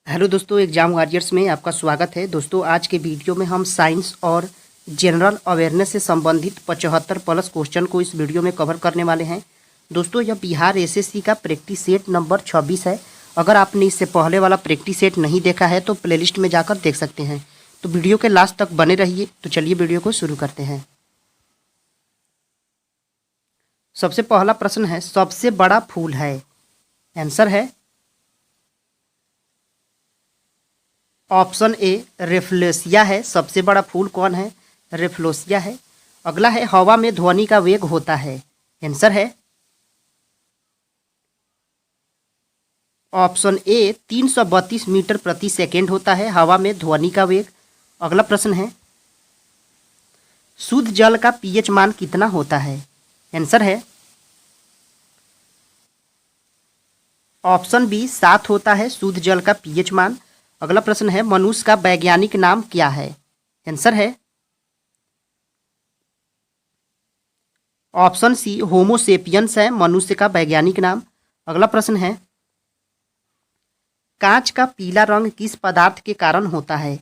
Hello दोस्तों, exam warriors में आपका स्वागत है। दोस्तों, आज के वीडियो में हम साइंस और जनरल अवेयरनेस से संबंधित 75 प्लस क्वेश्चन को इस वीडियो में कवर करने वाले हैं। दोस्तों, यह बिहार एसएससी का प्रैक्टिस सेट नंबर 26 है। अगर आपने इससे पहले वाला प्रैक्टिस सेट नहीं देखा है तो प्लेलिस्ट में जाकर देख सकते हैं। तो वीडियो के लास्ट तक बने रहिए। तो चलिए वीडियो को शुरू करते हैं। सबसे पहला प्रश्न है, सबसे बड़ा फूल है। आंसर है ऑप्शन ए रेफ्लोसिया है। सबसे बड़ा फूल कौन है? रेफ्लोसिया है। अगला है, हवा में ध्वनि का वेग होता है। आंसर है ऑप्शन ए 332 मीटर प्रति सेकेंड होता है हवा में ध्वनि का वेग। अगला प्रश्न है, शुद्ध जल का पीएच मान कितना होता है? आंसर है ऑप्शन बी 7 होता है शुद्ध जल का पीएच मान। अगला प्रश्न है, मनुष्य का वैज्ञानिक नाम क्या है? आंसर है ऑप्शन सी होमोसेपियंस है मनुष्य का वैज्ञानिक नाम। अगला प्रश्न है, कांच का पीला रंग किस पदार्थ के कारण होता है?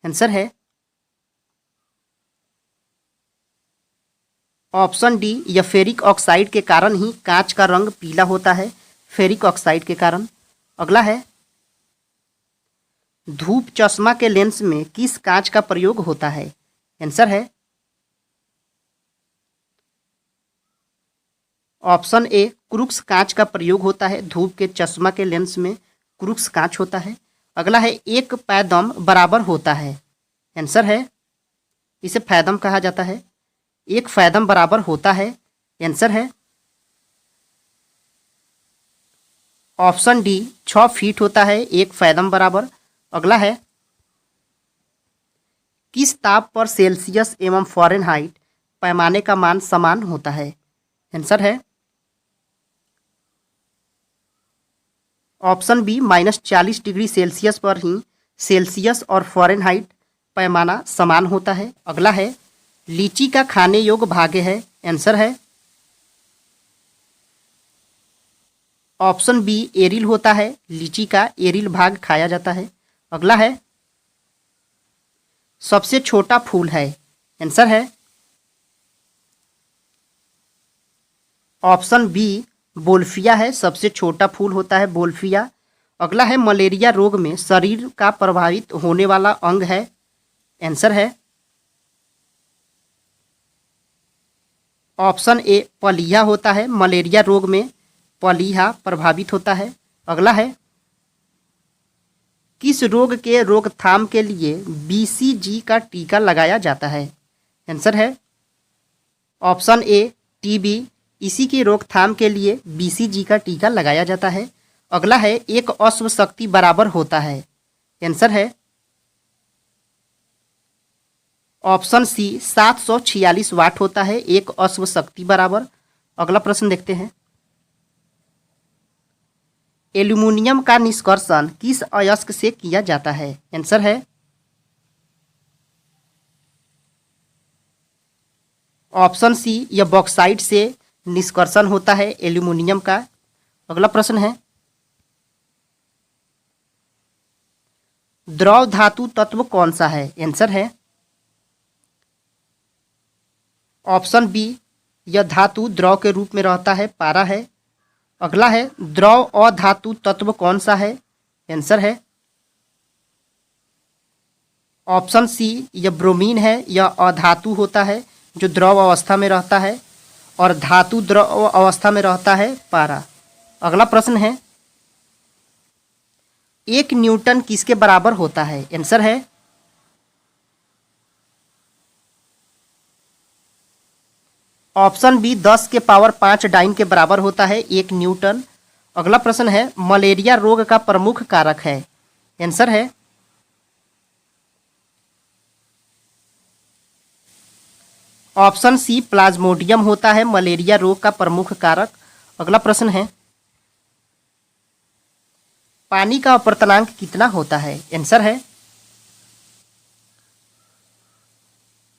आंसर है ऑप्शन डी या फेरिक ऑक्साइड के कारण ही कांच का रंग पीला होता है, फेरिक ऑक्साइड के कारण। अगला है, धूप चश्मा के लेंस में किस कांच का प्रयोग होता है? आंसर है ऑप्शन ए क्रूक्स कांच का प्रयोग होता है। धूप के चश्मा के लेंस में क्रूक्स कांच होता है। अगला है, एक पैदम बराबर होता है। आंसर है इसे फैदम कहा जाता है। एक फैदम बराबर होता है। आंसर है ऑप्शन डी 6 फीट होता है एक फैदम बराबर। अगला है, किस ताप पर सेल्सियस एवं फ़ारेनहाइट पैमाने का मान समान होता है? आंसर है ऑप्शन बी -40 डिग्री सेल्सियस पर ही सेल्सियस और फ़ारेनहाइट पैमाना समान होता है। अगला है, लीची का खाने योग्य भाग्य है। आंसर है ऑप्शन बी एरिल होता है। लीची का एरिल भाग खाया जाता है। अगला है, सबसे छोटा फूल है। आंसर है ऑप्शन बी बोल्फिया है। सबसे छोटा फूल होता है बोल्फिया। अगला है, मलेरिया रोग में शरीर का प्रभावित होने वाला अंग है। आंसर है ऑप्शन ए पलीहा होता है। मलेरिया रोग में पलीहा प्रभावित होता है। अगला है, किस रोग के रोकथाम के लिए बीसीजी का टीका लगाया जाता है? आंसर है ऑप्शन ए टीबी। इसी की रोकथाम के लिए बीसीजी का टीका लगाया जाता है। अगला है, एक अश्व शक्ति बराबर होता है। आंसर है ऑप्शन सी 746 वाट होता है एक अश्व शक्ति बराबर। अगला प्रश्न देखते हैं, एल्यूमिनियम का निष्कर्षण किस अयस्क से किया जाता है? आंसर है ऑप्शन सी या बॉक्साइट से निष्कर्षण होता है एल्यूमिनियम का। अगला प्रश्न है, द्रव धातु तत्व कौन सा है? आंसर है ऑप्शन बी यह धातु द्रव के रूप में रहता है, पारा है। अगला है, द्रव अधातु तत्व कौन सा है? आंसर है ऑप्शन सी यह ब्रोमीन है। यह अधातु होता है जो द्रव अवस्था में रहता है और धातु द्रव अवस्था में रहता है, पारा। अगला प्रश्न है, 1 न्यूटन किसके बराबर होता है? आंसर है ऑप्शन बी 10 के पावर 5 डाइन के बराबर होता है 1 न्यूटन। अगला प्रश्न है, मलेरिया रोग का प्रमुख कारक है? आंसर है ऑप्शन सी प्लाज्मोडियम होता है मलेरिया रोग का प्रमुख कारक। अगला प्रश्न है, पानी का अपर्तनांक कितना होता है? आंसर है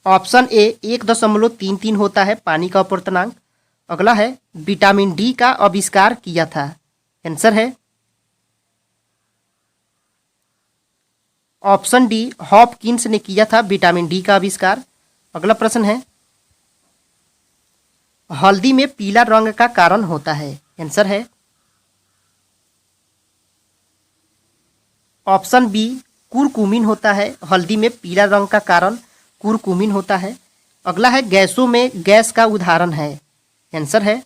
ऑप्शन ए 1.33 होता है पानी का अपर्तनांक। अगला है, विटामिन डी का आविष्कार किया था? आंसर है ऑप्शन डी, हॉपकिंस ने किया था विटामिन डी का आविष्कार। अगला प्रश्न है, हल्दी में पीला रंग का कारण होता है। आंसर है ऑप्शन बी, कुरकुमिन होता है। हल्दी में पीला रंग का कारण कुरकुमिन होता है। अगला है, गैसों में गैस का उदाहरण है। आंसर है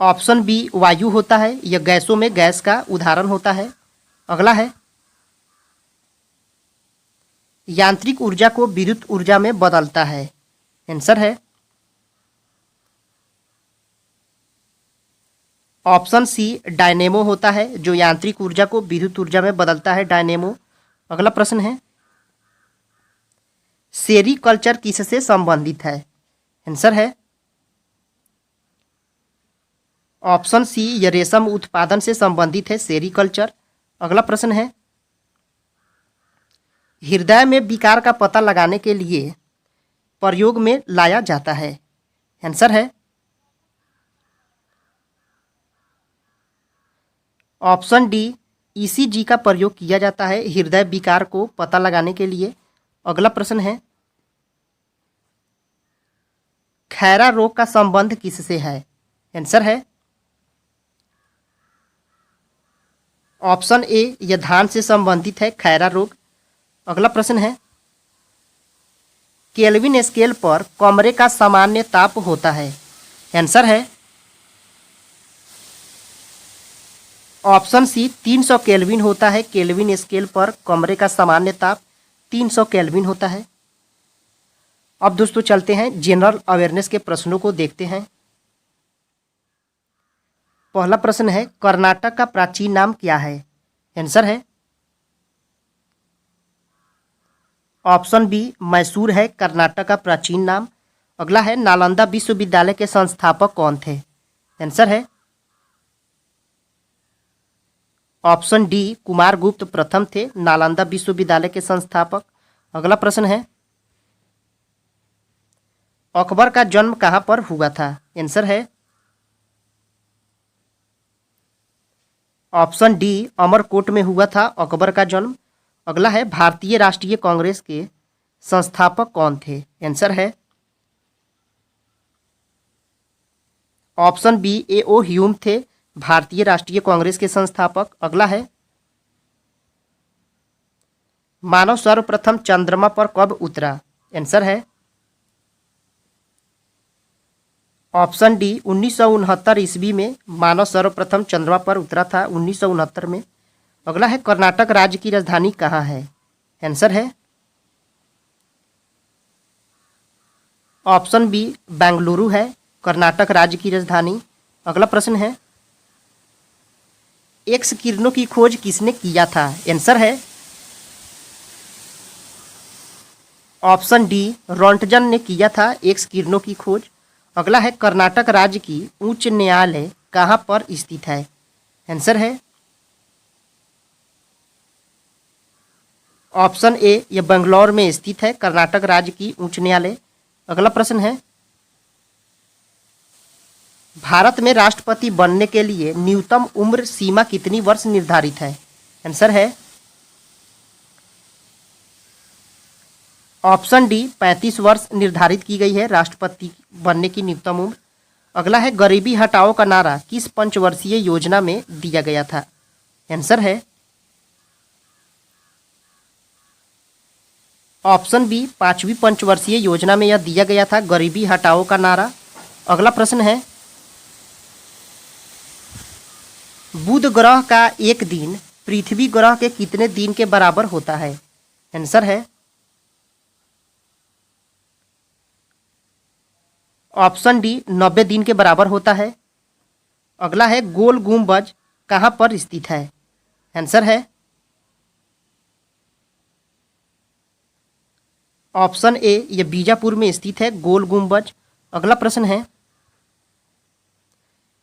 ऑप्शन बी, वायु होता है। यह गैसों में गैस का उदाहरण होता है। अगला है, यांत्रिक ऊर्जा को विद्युत ऊर्जा में बदलता है। आंसर है ऑप्शन सी, डायनेमो होता है, जो यांत्रिक ऊर्जा को विद्युत ऊर्जा में बदलता है, डायनेमो। अगला प्रश्न है, सेरीकल्चर किससे संबंधित है। आंसर है ऑप्शन सी, यह रेशम उत्पादन से संबंधित है, सेरीकल्चर। अगला प्रश्न है, हृदय में विकार का पता लगाने के लिए प्रयोग में लाया जाता है। आंसर है ऑप्शन डी, ईसीजी का प्रयोग किया जाता है हृदय विकार को पता लगाने के लिए। अगला प्रश्न है, खैरा रोग का संबंध किससे है। आंसर है ऑप्शन ए, यह धान से संबंधित है, खैरा रोग। अगला प्रश्न है, केल्विन स्केल पर कमरे का सामान्य ताप होता है। आंसर है ऑप्शन सी, 300 केल्विन होता है। केल्विन स्केल पर कमरे का सामान्य ताप 300 केल्विन होता है। अब दोस्तों चलते हैं जनरल अवेयरनेस के प्रश्नों को देखते हैं। पहला प्रश्न है, कर्नाटक का प्राचीन नाम क्या है। आंसर है ऑप्शन बी, मैसूर है कर्नाटक का प्राचीन नाम। अगला है, नालंदा विश्वविद्यालय के संस्थापक कौन थे। आंसर है ऑप्शन डी, कुमारगुप्त प्रथम थे नालंदा विश्वविद्यालय के संस्थापक। अगला प्रश्न है, अकबर का जन्म कहाँ पर हुआ था। आंसर है ऑप्शन डी, अमरकोट में हुआ था अकबर का जन्म। अगला है, भारतीय राष्ट्रीय कांग्रेस के संस्थापक कौन थे। आंसर है ऑप्शन बी, ए.ओ. ह्यूम थे भारतीय राष्ट्रीय कांग्रेस के संस्थापक। अगला है, मानव सर्वप्रथम चंद्रमा पर कब उतरा। आंसर है ऑप्शन डी, 1969 ईस्वी में मानव सर्वप्रथम चंद्रमा पर उतरा था, 1969 में। अगला है, कर्नाटक राज्य की राजधानी कहाँ है। आंसर है ऑप्शन बी, बेंगलुरु है कर्नाटक राज्य की राजधानी। अगला प्रश्न है, एक्स किरणों की खोज किसने किया था। आंसर है ऑप्शन डी, रोंटगन ने किया था एक्स किरणों की खोज। अगला है, कर्नाटक राज्य की उच्च न्यायालय कहाँ पर स्थित है। आंसर है ऑप्शन ए, यह बंगलौर में स्थित है कर्नाटक राज्य की उच्च न्यायालय। अगला प्रश्न है, भारत में राष्ट्रपति बनने के लिए न्यूनतम उम्र सीमा कितनी वर्ष निर्धारित है। आंसर है ऑप्शन डी, 35 वर्ष निर्धारित की गई है राष्ट्रपति बनने की न्यूनतम उम्र। अगला है, गरीबी हटाओ का नारा किस पंचवर्षीय योजना में दिया गया था। आंसर है ऑप्शन बी, 5वीं पंचवर्षीय योजना में यह दिया गया था गरीबी हटाओ का नारा। अगला प्रश्न है, बुध ग्रह का एक दिन पृथ्वी ग्रह के कितने दिन के बराबर होता है। आंसर है ऑप्शन डी, 90 दिन के बराबर होता है। अगला है, गोल गुंबज कहाँ पर स्थित है। आंसर है ऑप्शन ए, यह बीजापुर में स्थित है गोल गुंबज। अगला प्रश्न है,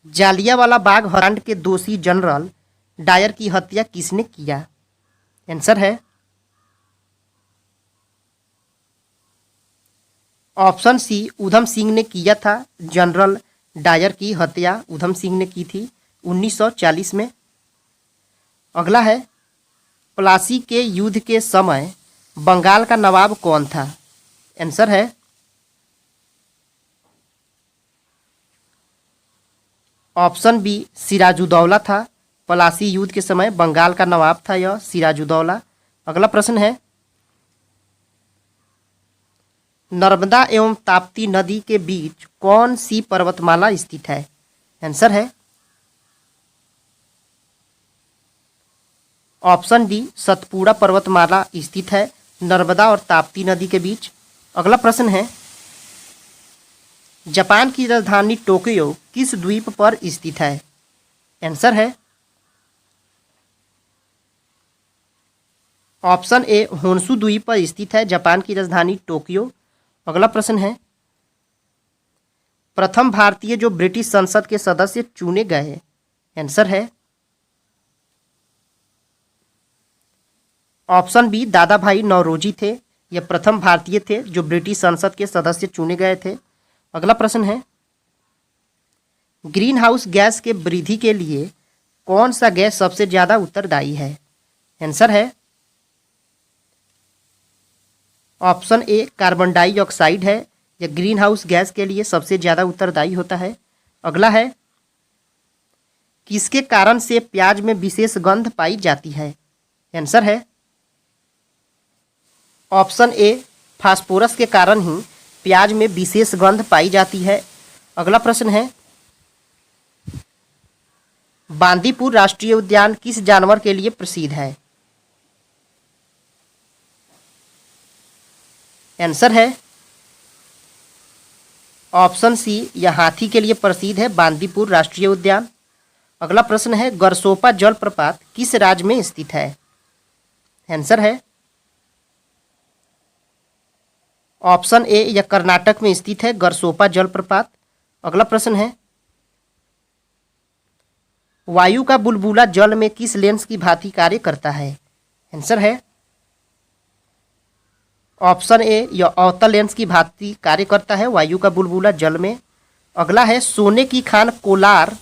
जालियांवाला बाग हत्याकांड के दोषी जनरल डायर की हत्या किसने किया। आंसर है ऑप्शन सी, उधम सिंह ने किया था। जनरल डायर की हत्या उधम सिंह ने की थी 1940 में। अगला है, प्लासी के युद्ध के समय बंगाल का नवाब कौन था? आंसर है ऑप्शन बी सिराजुद्दौला था। प्लासी युद्ध के समय बंगाल का नवाब था यह सिराजुद्दौला। अगला प्रश्न है, नर्मदा एवं ताप्ती नदी के बीच कौन सी पर्वतमाला स्थित है? आंसर है ऑप्शन डी सतपुड़ा पर्वतमाला स्थित है नर्मदा और ताप्ती नदी के बीच। अगला प्रश्न है, जापान की राजधानी टोक्यो किस द्वीप पर स्थित है? आंसर है ऑप्शन ए होन्शु द्वीप पर स्थित है जापान की राजधानी टोक्यो। अगला प्रश्न है, प्रथम भारतीय जो ब्रिटिश संसद के सदस्य चुने गए? आंसर है ऑप्शन बी दादा भाई नौरोजी थे। यह प्रथम भारतीय थे जो ब्रिटिश संसद के सदस्य चुने गए थे। अगला प्रश्न है, ग्रीन हाउस गैस के वृद्धि के लिए कौन सा गैस सबसे ज्यादा उत्तरदायी है? आंसर है ऑप्शन ए कार्बन डाइऑक्साइड है। यह ग्रीन हाउस गैस के लिए सबसे ज्यादा उत्तरदायी होता है। अगला है, किसके कारण से प्याज में विशेष गंध पाई जाती है? आंसर है ऑप्शन ए फास्फोरस के कारण ही प्याज में विशेष गंध पाई जाती है। अगला प्रश्न है, बांदीपुर राष्ट्रीय उद्यान किस जानवर के लिए प्रसिद्ध है? आंसर है ऑप्शन सी यह हाथी के लिए प्रसिद्ध है बांदीपुर राष्ट्रीय उद्यान। अगला प्रश्न है, गरसोपा जलप्रपात किस राज्य में स्थित है? आंसर है ऑप्शन ए यह कर्नाटक में स्थित है गरसोपा जलप्रपात। अगला प्रश्न है, वायु का बुलबुला जल में किस लेंस की भांति कार्य करता है? आंसर है ऑप्शन ए यह अवतल लेंस की भांति कार्य करता है वायु का बुलबुला जल में। अगला है, सोने की खान कोलार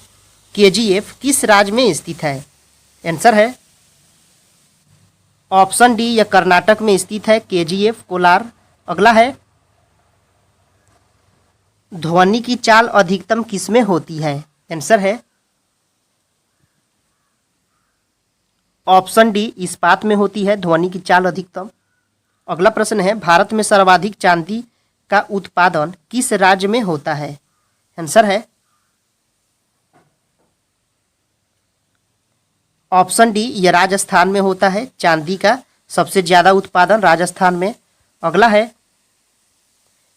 केजीएफ किस राज्य में स्थित है? आंसर है ऑप्शन डी यह कर्नाटक में स्थित है केजीएफ कोलार। अगला है, ध्वनि की चाल अधिकतम किसमें होती है? आंसर है ऑप्शन डी इस्पात में होती है ध्वनि की चाल अधिकतम। अगला प्रश्न है, भारत में सर्वाधिक चांदी का उत्पादन किस राज्य में होता है? आंसर है ऑप्शन डी यह राजस्थान में होता है चांदी का सबसे ज्यादा उत्पादन राजस्थान में। अगला है,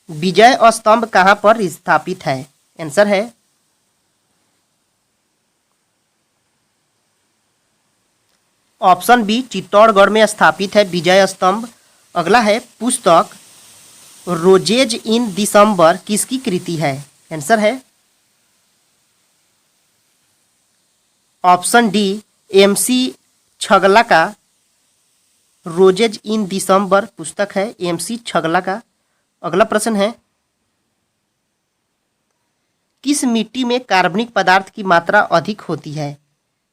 विजय स्तंभ कहाँ पर स्थापित है? आंसर है ऑप्शन बी चित्तौड़गढ़ में स्थापित है विजय स्तंभ। अगला है, पुस्तक रोजेज इन दिसंबर किसकी कृति है? आंसर है ऑप्शन डी एमसी छगला का रोजेज इन दिसंबर पुस्तक है एमसी छगला का। अगला प्रश्न है, किस मिट्टी में कार्बनिक पदार्थ की मात्रा अधिक होती है?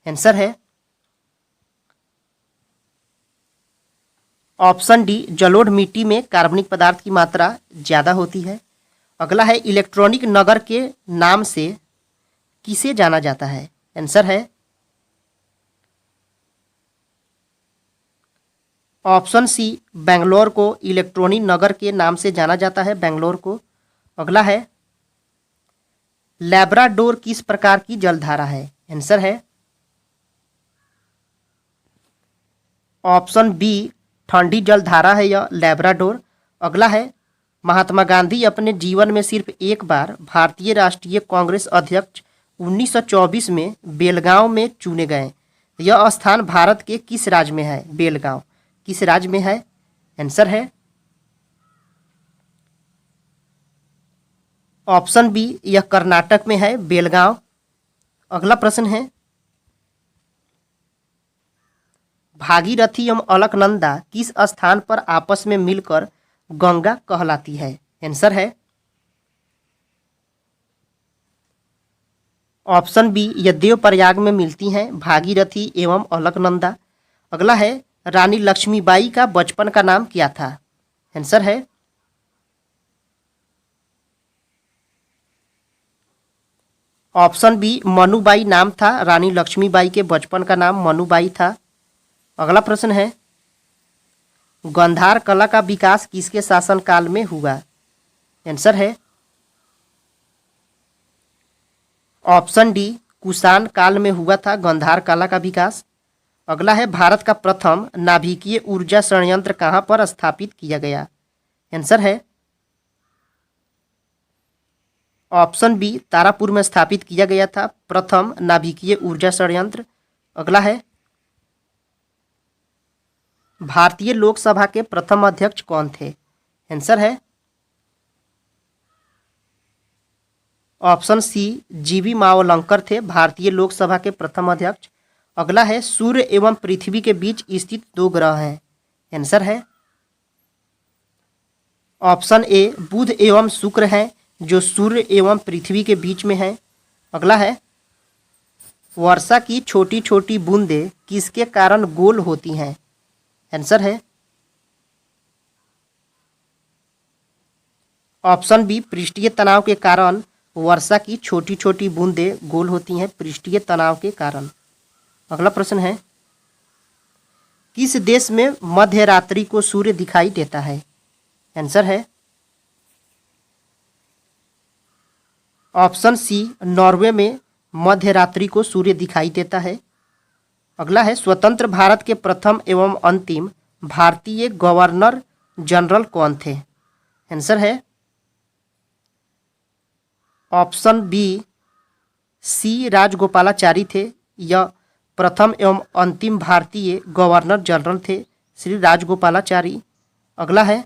आंसर है ऑप्शन डी जलोढ़ मिट्टी में कार्बनिक पदार्थ की मात्रा ज्यादा होती है। अगला है, इलेक्ट्रॉनिक नगर के नाम से किसे जाना जाता है? आंसर है ऑप्शन सी बेंगलोर को इलेक्ट्रॉनिक नगर के नाम से जाना जाता है बेंगलोर को। अगला है, लैब्राडोर किस प्रकार की जलधारा है? आंसर है ऑप्शन बी ठंडी जलधारा है यह लैब्राडोर। अगला है, महात्मा गांधी अपने जीवन में सिर्फ एक बार भारतीय राष्ट्रीय कांग्रेस अध्यक्ष 1924 में बेलगांव में चुने गए। यह स्थान भारत के किस राज्य में है? बेलगांव किस राज्य में है? आंसर है ऑप्शन बी यह कर्नाटक में है बेलगांव। अगला प्रश्न है, भागीरथी एवं अलकनंदा किस स्थान पर आपस में मिलकर गंगा कहलाती है? आंसर है ऑप्शन बी यह देवप्रयाग में मिलती हैं, भागीरथी एवं अलकनंदा। अगला है रानी लक्ष्मीबाई का बचपन का नाम क्या था? आंसर है ऑप्शन बी मनुबाई नाम था। रानी लक्ष्मीबाई के बचपन का नाम मनुबाई था। अगला प्रश्न है गांधार कला का विकास किसके शासनकाल में हुआ? आंसर है ऑप्शन डी कुषाण काल में हुआ था गांधार कला का विकास। अगला है भारत का प्रथम नाभिकीय ऊर्जा संयंत्र कहाँ पर स्थापित किया गया? आंसर है ऑप्शन बी तारापुर में स्थापित किया गया था प्रथम नाभिकीय ऊर्जा संयंत्र। अगला है भारतीय लोकसभा के प्रथम अध्यक्ष कौन थे? आंसर है ऑप्शन सी जीवी मावलंकर थे भारतीय लोकसभा के प्रथम अध्यक्ष। अगला है सूर्य एवं पृथ्वी के बीच स्थित दो ग्रह हैं। आंसर है ऑप्शन ए बुध एवं शुक्र हैं जो सूर्य एवं पृथ्वी के बीच में है। अगला है वर्षा की छोटी छोटी बूंदें किसके कारण गोल होती हैं? आंसर है ऑप्शन बी पृष्ठीय तनाव के कारण वर्षा की छोटी छोटी बूंदें गोल होती हैं, पृष्ठीय तनाव के कारण। अगला प्रश्न है किस देश में मध्य रात्रि को सूर्य दिखाई देता है? आंसर है ऑप्शन सी नॉर्वे में मध्य रात्रि को सूर्य दिखाई देता है। अगला है स्वतंत्र भारत के प्रथम एवं अंतिम भारतीय गवर्नर जनरल कौन थे? आंसर है ऑप्शन बी सी राजगोपालाचारी थे। यह प्रथम एवं अंतिम भारतीय गवर्नर जनरल थे श्री राजगोपालाचारी। अगला है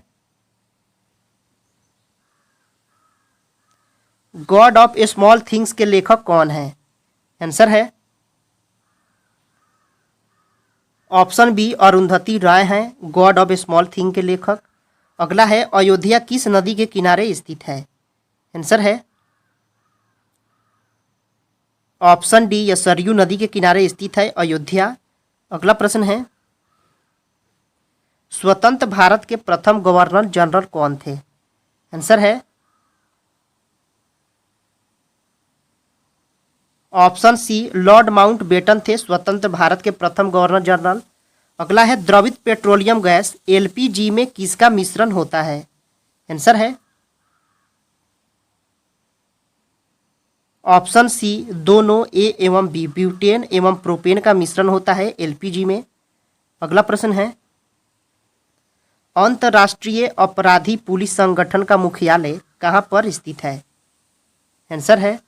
गॉड ऑफ स्मॉल थिंग्स के लेखक कौन है? आंसर है ऑप्शन बी अरुंधति राय हैं गॉड ऑफ स्मॉल थिंग के लेखक। अगला है अयोध्या किस नदी के किनारे स्थित है? आंसर है ऑप्शन डी यह सरयू नदी के किनारे स्थित है अयोध्या। अगला प्रश्न है स्वतंत्र भारत के प्रथम गवर्नर जनरल कौन थे? आंसर है ऑप्शन सी लॉर्ड माउंटबेटन थे स्वतंत्र भारत के प्रथम गवर्नर जनरल। अगला है द्रवित पेट्रोलियम गैस एलपीजी में किसका मिश्रण होता है? आंसर है ऑप्शन सी दोनों ए एवं बी ब्यूटेन एवं प्रोपेन का मिश्रण होता है एलपीजी में। अगला प्रश्न है अंतर्राष्ट्रीय अपराधी पुलिस संगठन का मुख्यालय कहाँ पर स्थित है? आंसर है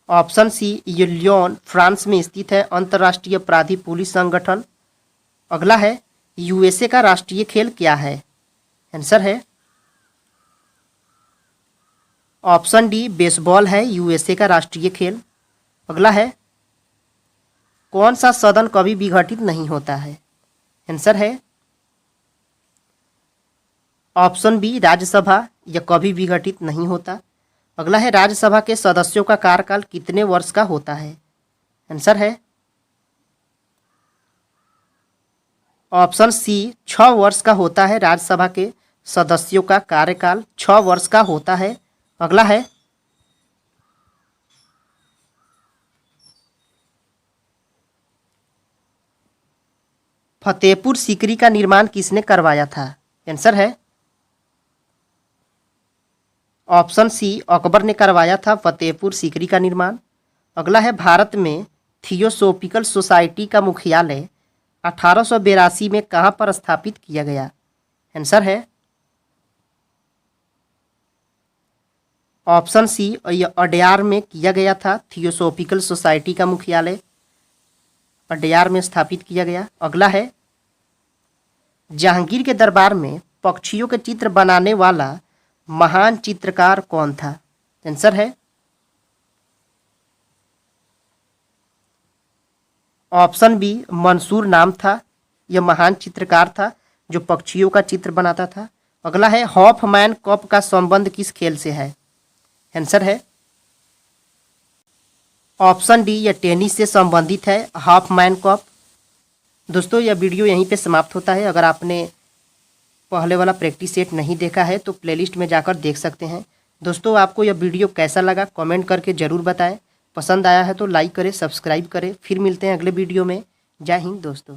ऑप्शन सी ये लियोन फ्रांस में स्थित है अंतर्राष्ट्रीय अपराधी पुलिस संगठन। अगला है यूएसए का राष्ट्रीय खेल क्या है? आंसर है ऑप्शन डी बेसबॉल है यूएसए का राष्ट्रीय खेल। अगला है कौन सा सदन कभी विघटित नहीं होता है? आंसर है ऑप्शन बी राज्यसभा, यह कभी विघटित नहीं होता। अगला है राज्यसभा के सदस्यों का कार्यकाल कितने वर्ष का होता है? आंसर है ऑप्शन सी 6 वर्ष का होता है राज्यसभा के सदस्यों का कार्यकाल 6 वर्ष का होता है। अगला है फतेहपुर सीकरी का निर्माण किसने करवाया था? आंसर है ऑप्शन सी अकबर ने करवाया था फतेहपुर सीकरी का निर्माण। अगला है भारत में थियोसोफिकल सोसाइटी का मुख्यालय 1882 में कहाँ पर स्थापित किया गया? आंसर है ऑप्शन सी यह अडयार में किया गया था थियोसोफिकल सोसाइटी का मुख्यालय अडयार में स्थापित किया गया। अगला है जहांगीर के दरबार में पक्षियों के चित्र बनाने वाला महान चित्रकार कौन था? आंसर है ऑप्शन बी मंसूर नाम था, यह महान चित्रकार था जो पक्षियों का चित्र बनाता था। अगला है हॉफमैन कप का संबंध किस खेल से है? आंसर है ऑप्शन डी, यह टेनिस से संबंधित है हॉफमैन कप। दोस्तों यह वीडियो यहीं पे समाप्त होता है। अगर आपने पहले वाला प्रैक्टिस सेट नहीं देखा है तो प्लेलिस्ट में जाकर देख सकते हैं। दोस्तों आपको यह वीडियो कैसा लगा कमेंट करके ज़रूर बताएं। पसंद आया है तो लाइक करें, सब्सक्राइब करें। फिर मिलते हैं अगले वीडियो में। जय हिंद दोस्तों।